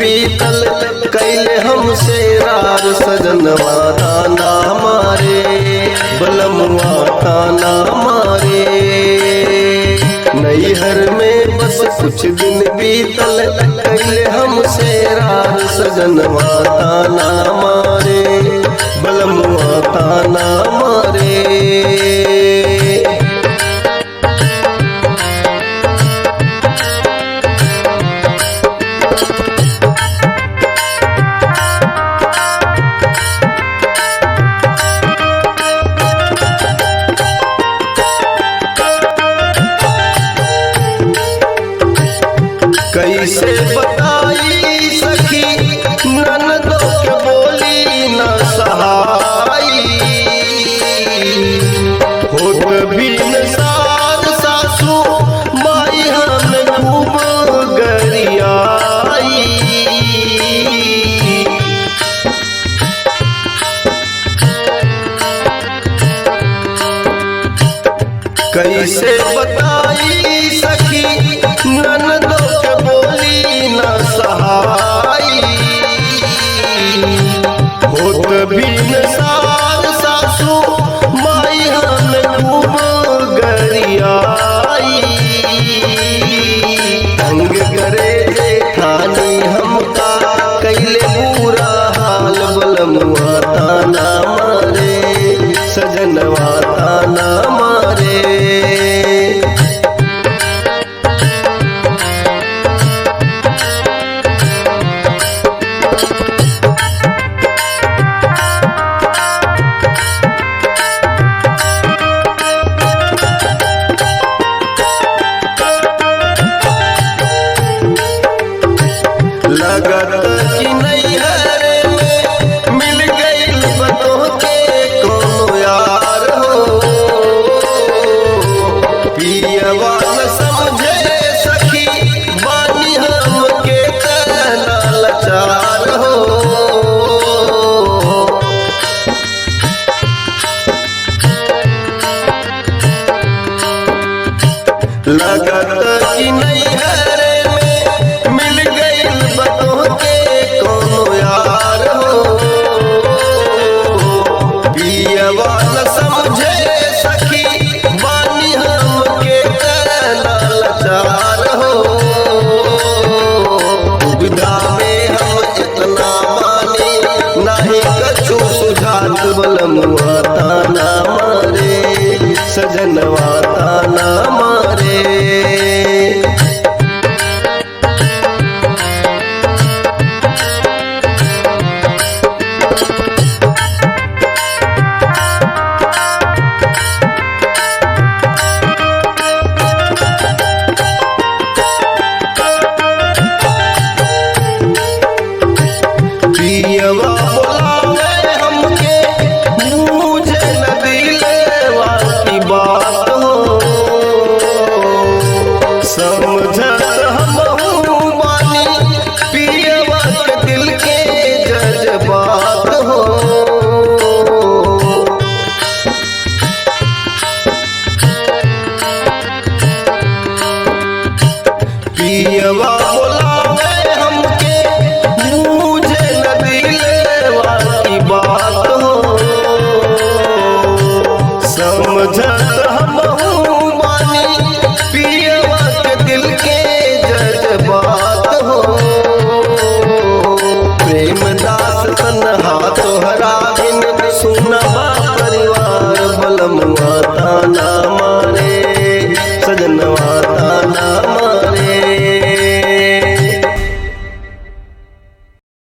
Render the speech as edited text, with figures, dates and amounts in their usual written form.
बीतल कैले हमसे रार सजनवा ताना मारे बलमुआ ताना मारे। नैहर में बस कुछ दिन बीतल कैले हमसे रार सजनवा ताना मारे बलमुआ ताना मारे। कैसे बताई सखी ननदों के बोली न सहाई, होठ भी सार सासू माई हम खूब गरियाई। कैसे बताई सखी ननदों के बोली न सहाई, होठ भी सार सासू माई हम खूब गरियाई। तंग करे जेठानी हमका कैले बुरा हाल बलमुआ ताना मारे सजनवा ताना मारे। लगत कि नैहर में मिल गई बतों के कोनो यार हो, पियवा न समझे सखी बानी हमके कहना लाचार हो। लगत कि नैहर में मिल गई बतों के कोनो यार हो, पियवा न समझे सखी बानी हमके कहना लाचार हो। दुविधा में हम इतना माने नहीं कछु सुझात बलमुआ ताना मारे सजनवा ताना मारे। पियवा बुलावे हमके मुझे न दिलवा की बात हो, समझत हमहू बानी पियवा के दिल के जज्बात हो। पियवा बुलावे हमके मुझे न दिलवा की बात हो, समझत हमहू बानी पियवा के दिल के जज्बात हो। प्रेमदास तन्हा तोहरा बिन सुनबा परिवार बलमुआ ताना